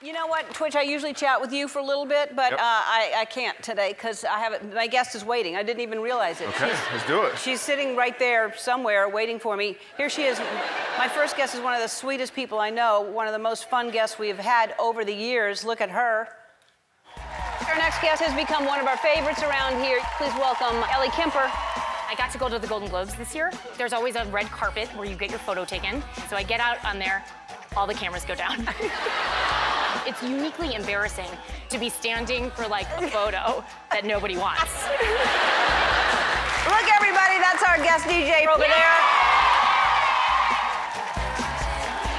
You know what, Twitch, I usually chat with you for a little bit, but I can't today because my guest is waiting. I didn't even realize it. Okay, let's do it. She's sitting right there somewhere waiting for me. Here she is. My first guest is one of the sweetest people I know, one of the most fun guests we've had over the years. Look at her. Our next guest has become one of our favorites around here. Please welcome Ellie Kemper. I got to go to the Golden Globes this year. There's always a red carpet where you get your photo taken. So I get out on there, all the cameras go down. It's uniquely embarrassing to be standing for like a photo that nobody wants. Look, everybody, that's our guest DJ over there.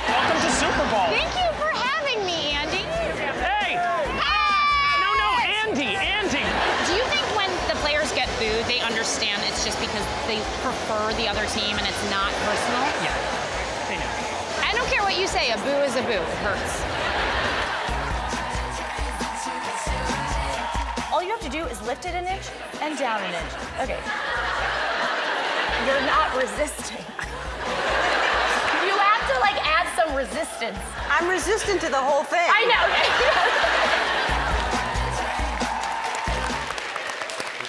Welcome to Super Bowl. Thank you for having me, Andy. Hey! No, Andy. Do you think when the players get booed, they understand it's just because they prefer the other team and it's not personal? Yeah, they know. I don't care what you say, a boo is a boo. It hurts. All you have to do is lift it an inch and down an inch. Okay. You're not resisting. You have to, like, add some resistance. I'm resistant to the whole thing. I know.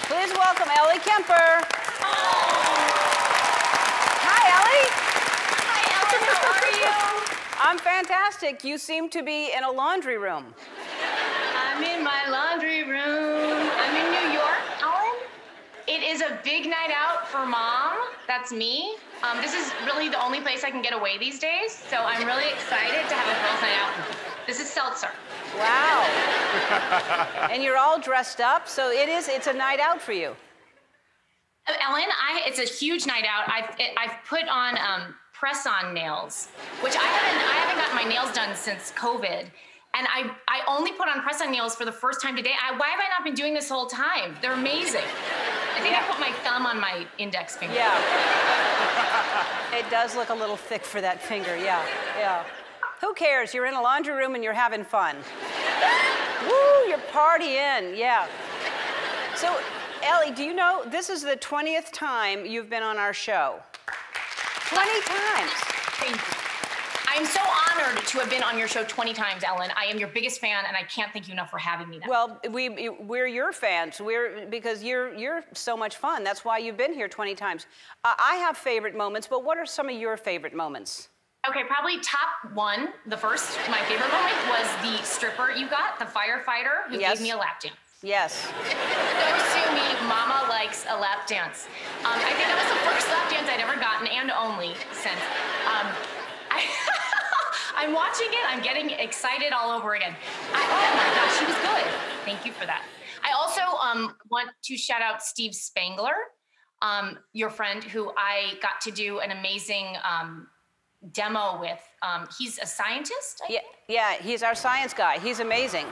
Please welcome Ellie Kemper. Hi, Ellie. Hi, Ellen. How are you? I'm fantastic. You seem to be in a laundry room. I'm in my laundry room. I'm in New York, Ellen. It is a big night out for Mom. That's me. This is really the only place I can get away these days, so I'm really excited to have a girls' night out. This is seltzer. Wow. And you're all dressed up, so it's a night out for you. Ellen, it's a huge night out. I've put on press-on nails, which I haven't gotten my nails done since COVID. And I only put on press-on nails for the first time today. Why have I not been doing this whole time? They're amazing. I think I put my thumb on my index finger. Yeah. It does look a little thick for that finger, yeah. Who cares? You're in a laundry room and you're having fun. Woo, you're partying, yeah. So, Ellie, do you know this is the 20th time you've been on our show? 20 times. Thank you. I'm so honored to have been on your show 20 times, Ellen. I am your biggest fan, and I can't thank you enough for having me now. Well, we're your fans. Because you're so much fun. That's why you've been here 20 times. I have favorite moments, but what are some of your favorite moments? Okay, probably top one, my favorite moment was the stripper you got, the firefighter who gave me a lap dance. Yes. Don't sue me, Mama likes a lap dance. I think that was the first lap dance I'd ever gotten, and only since. I'm watching it, I'm getting excited all over again. Oh my gosh, she was good. Thank you for that. I also want to shout out Steve Spangler, your friend who I got to do an amazing demo with. He's a scientist, I think? Yeah, he's our science guy. He's amazing.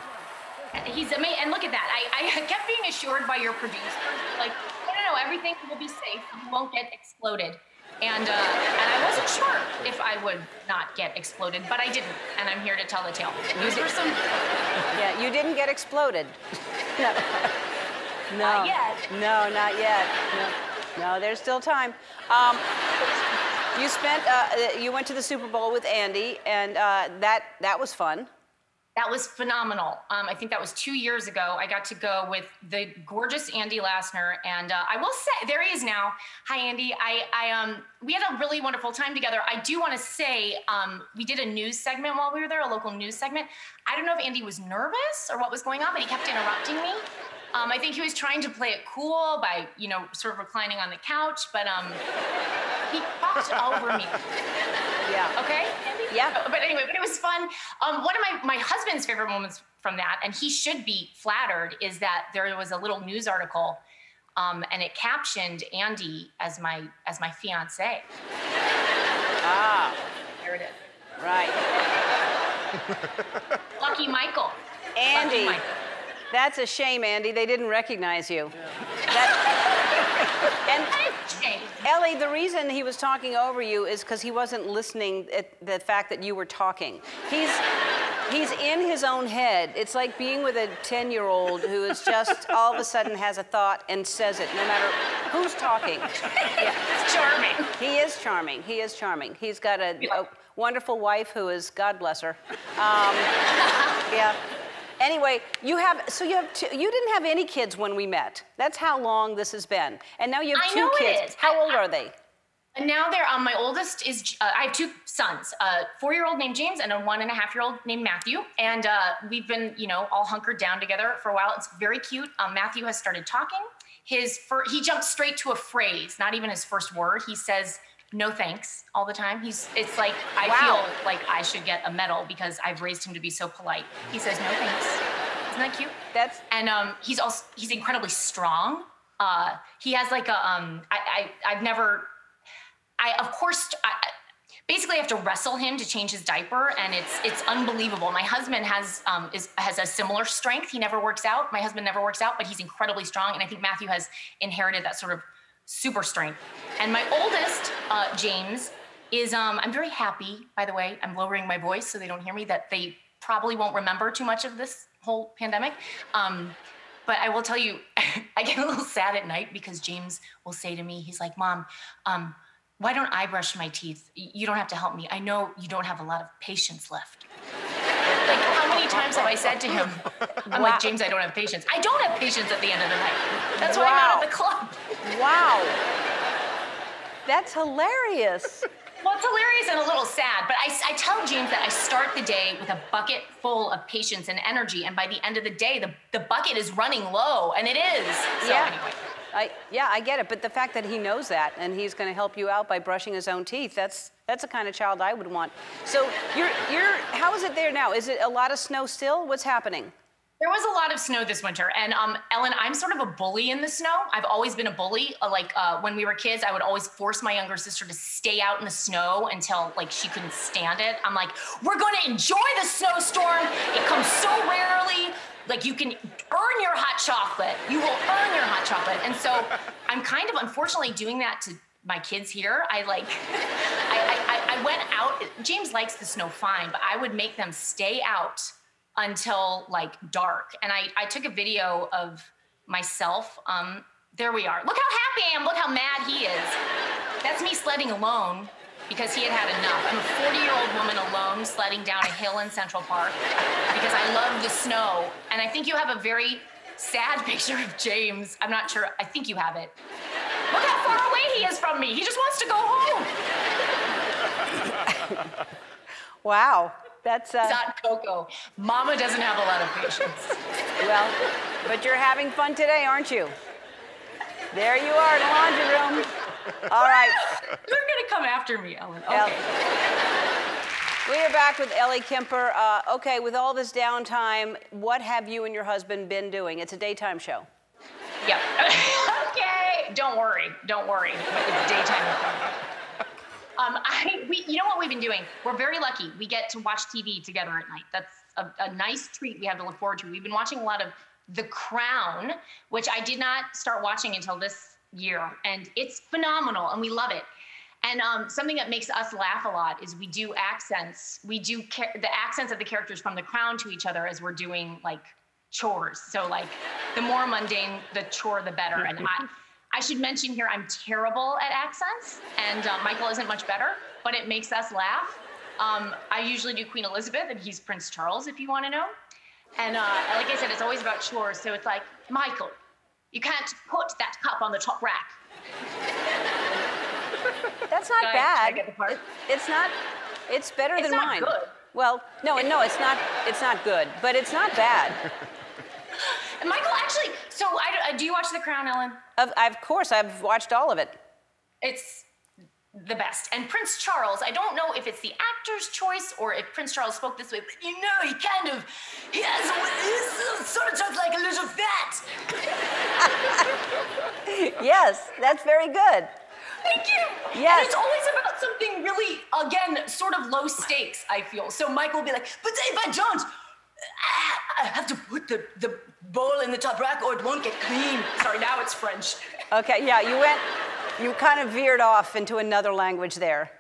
He's amazing, and look at that. I kept being assured by your producers, like, no, everything will be safe, you won't get exploded. And I wasn't sure if I would not get exploded, but I didn't, and I'm here to tell the tale. Those were some... Yeah, you didn't get exploded. No. Not yet. No, not yet. No, there's still time. You went to the Super Bowl with Andy, and that was fun. That was phenomenal. I think that was 2 years ago. I got to go with the gorgeous Andy Lassner, and I will say, there he is now. Hi, Andy. We had a really wonderful time together. I do want to say, we did a news segment while we were there, a local news segment. I don't know if Andy was nervous or what was going on, but he kept interrupting me. I think he was trying to play it cool by, sort of reclining on the couch, but he talked over me. Yeah. Okay? Yeah. But anyway, it was fun. One of my husband's favorite moments from that, and he should be flattered, is that there was a little news article, and it captioned Andy as my fiance. Ah. There it is. Right. Lucky Michael. Andy. Lucky Michael. That's a shame, Andy. They didn't recognize you. And Ellie, the reason he was talking over you is because he wasn't listening at the fact that you were talking. He's in his own head. It's like being with a 10-year-old who is just all of a sudden has a thought and says it, no matter who's talking. Yeah. It's charming. He is charming. He is charming. He's got a wonderful wife who is, God bless her. Yeah. Anyway, you didn't have any kids when we met. That's how long this has been. And now you have two kids. It is. How old are they? And now my oldest is, I have two sons, a 4-year-old named James and a 1.5-year-old named Matthew. And we've been, all hunkered down together for a while. It's very cute. Matthew has started talking. He jumped straight to a phrase, not even his first word. He says, "No thanks," all the time. It's like, I feel like I should get a medal because I've raised him to be so polite. He says, "No thanks." Isn't that cute? And he's incredibly strong. He has like basically I have to wrestle him to change his diaper, and it's unbelievable. My husband has a similar strength. He never works out. My husband never works out, but he's incredibly strong, and I think Matthew has inherited that sort of super strength. And my oldest, James, is, I'm very happy, by the way, I'm lowering my voice so they don't hear me, that they probably won't remember too much of this whole pandemic. But I will tell you, I get a little sad at night because James will say to me, he's like, "Mom, why don't I brush my teeth? You don't have to help me. I know you don't have a lot of patience left." Like, how many times have I said to him, I'm like, "James, I don't have patience." I don't have patience at the end of the night. That's why I'm out at the club. Wow. That's hilarious. Well, it's hilarious and a little sad, but I tell James that I start the day with a bucket full of patience and energy, and by the end of the day, the bucket is running low, and it is. So anyway. I get it, but the fact that he knows that and he's going to help you out by brushing his own teeth, that's the kind of child I would want. So how is it there now? Is it a lot of snow still? What's happening? There was a lot of snow this winter, and Ellen, I'm sort of a bully in the snow. I've always been a bully. When we were kids, I would always force my younger sister to stay out in the snow until she couldn't stand it. I'm like, "We're going to enjoy the snowstorm. It comes so rarely. You can earn your hot chocolate. You will earn your hot chocolate." And so I'm kind of unfortunately doing that to my kids here. I went out. James likes the snow fine, but I would make them stay out until dark. And I took a video of myself. There we are. Look how happy I am. Look how mad he is. That's me sledding alone because he had enough. I'm a 40-year-old woman alone sledding down a hill in Central Park because I love the snow. And I think you have a very sad picture of James. I'm not sure. I think you have it. Look how far away he is from me. He just wants to go home. Wow. That's not Coco. Mama doesn't have a lot of patience. Well, but you're having fun today, aren't you? There you are in the laundry room. All right. You're gonna come after me, Ellen. Okay. We are back with Ellie Kemper. Okay, with all this downtime, what have you and your husband been doing? It's a daytime show. Yep. Okay. Don't worry. It's daytime. You know what we've been doing? We're very lucky. We get to watch TV together at night. That's a nice treat we have to look forward to. We've been watching a lot of The Crown, which I did not start watching until this year, and it's phenomenal, and we love it. And something that makes us laugh a lot is we do accents. We do the accents of the characters from The Crown to each other as we're doing chores. So the more mundane the chore, the better. And I should mention here, I'm terrible at accents, and Michael isn't much better, but it makes us laugh. I usually do Queen Elizabeth, and he's Prince Charles, if you want to know. And like I said, it's always about chores. So it's like, "Michael, you can't put that cup on the top rack." That's not bad. I get the part? It's not. It's better than mine. It's not good. Well, no, it's not. It's not good, but it's not bad. And Michael, actually, so do you watch The Crown, Ellen? Of course, I've watched all of it. It's the best. And Prince Charles, I don't know if it's the actor's choice or if Prince Charles spoke this way, but he sort of talks like a little fat. Yes, that's very good. Thank you. Yes. And it's always about something really, again, sort of low stakes, I feel. So Michael will be like, "But if I don't, I have to put the bowl in the top rack or it won't get clean." Sorry, now it's French. Okay, yeah, you kind of veered off into another language there.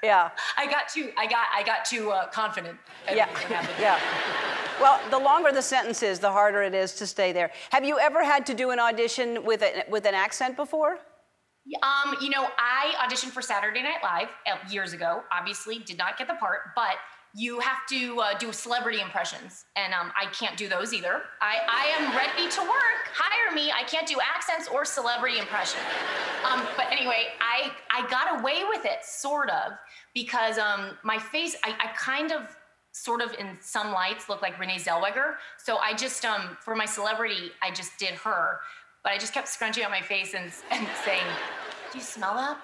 Yeah. I got too confident. Yeah. Well, the longer the sentence is, the harder it is to stay there. Have you ever had to do an audition with an accent before? I auditioned for Saturday Night Live years ago. Obviously, did not get the part, but you have to do celebrity impressions, and I can't do those either. I am ready to work. Hire me. I can't do accents or celebrity impression. But anyway, I got away with it, sort of, because my face, I kind of, sort of in some lights look like Renee Zellweger. So I just, for my celebrity, I just did her. But I just kept scrunching up my face and saying, do you smell that?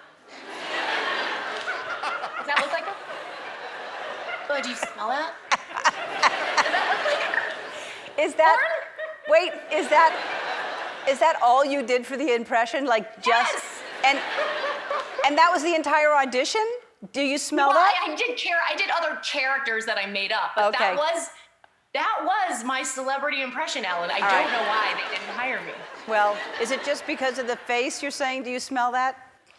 Does that look like her? Oh, do you smell that? Does that look like her? Is that, wait, is that all you did for the impression? Like just, yes. And that was the entire audition? Do you smell that? I did other characters that I made up, but okay. that was my celebrity impression, Ellen. I don't know why they didn't hire me. Well, is it just because of the face you're saying, do you smell that?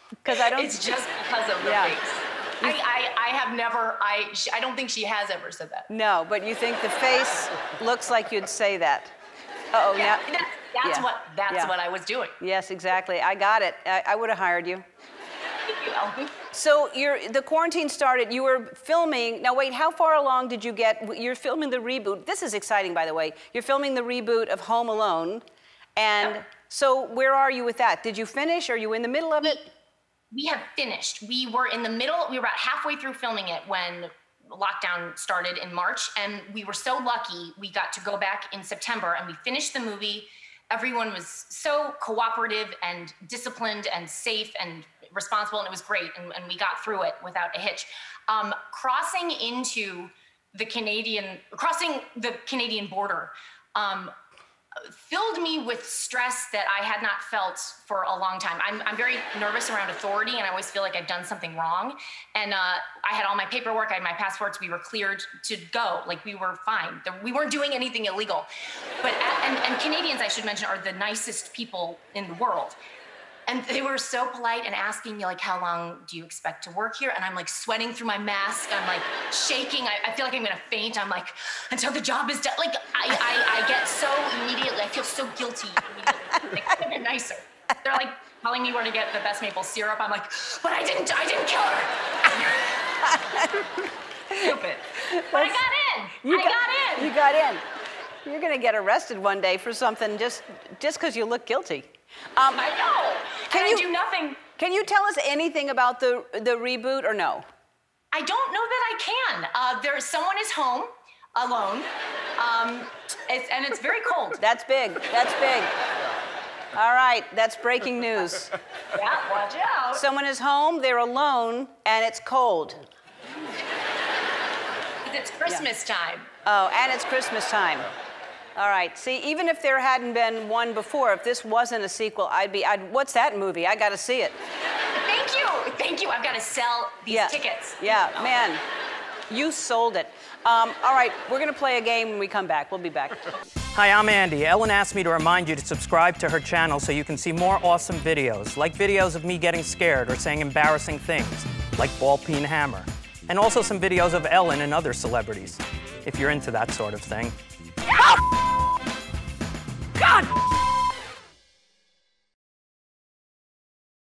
Because I don't. It's just because of the face. I have never, I don't think she has ever said that. No, but you think the face looks like you'd say that. Uh-oh, yeah. That's what I was doing. Yes, exactly. I got it. I would have hired you. Thank you, Ellen. So the quarantine started, you were filming, now wait, how far along did you get? You're filming the reboot. This is exciting, by the way. You're filming the reboot of Home Alone. And so where are you with that? Did you finish? Are you in the middle of it? We have finished. We were in the middle, we were about halfway through filming it when lockdown started in March. And we were so lucky, we got to go back in September and we finished the movie. Everyone was so cooperative and disciplined and safe and responsible, and it was great, and we got through it without a hitch. Crossing the Canadian border filled me with stress that I had not felt for a long time. I'm very nervous around authority, and I always feel like I've done something wrong. And I had all my paperwork, I had my passports, we were cleared to go. Like, we were fine. We weren't doing anything illegal. But, and Canadians, I should mention, are the nicest people in the world. And they were so polite and asking me, like, how long do you expect to work here? And I'm like sweating through my mask. I'm like shaking. I feel like I'm gonna faint. I'm like, until the job is done. Like, I get so immediately, I feel so guilty immediately. They couldn't get nicer. They're like telling me where to get the best maple syrup. I'm like, but I didn't kill her. Stupid. But I got in. You got in. You're gonna get arrested one day for something just because you look guilty. I know. I do nothing. Can you tell us anything about the reboot or no? I don't know that I can. Someone is home alone, and it's very cold. That's big. That's big. All right, that's breaking news. Yeah, watch out. Someone is home, they're alone, and it's cold. It's Christmas time. Oh, and it's Christmas time. All right. See, even if there hadn't been one before, if this wasn't a sequel, what's that movie? I got to see it. Thank you. Thank you. I've got to sell these tickets. Yeah, man. You sold it. All right, we're going to play a game when we come back. We'll be back. Hi, I'm Andy. Ellen asked me to remind you to subscribe to her channel so you can see more awesome videos, like videos of me getting scared or saying embarrassing things, like ball peen hammer, and also some videos of Ellen and other celebrities, if you're into that sort of thing. Oh! God!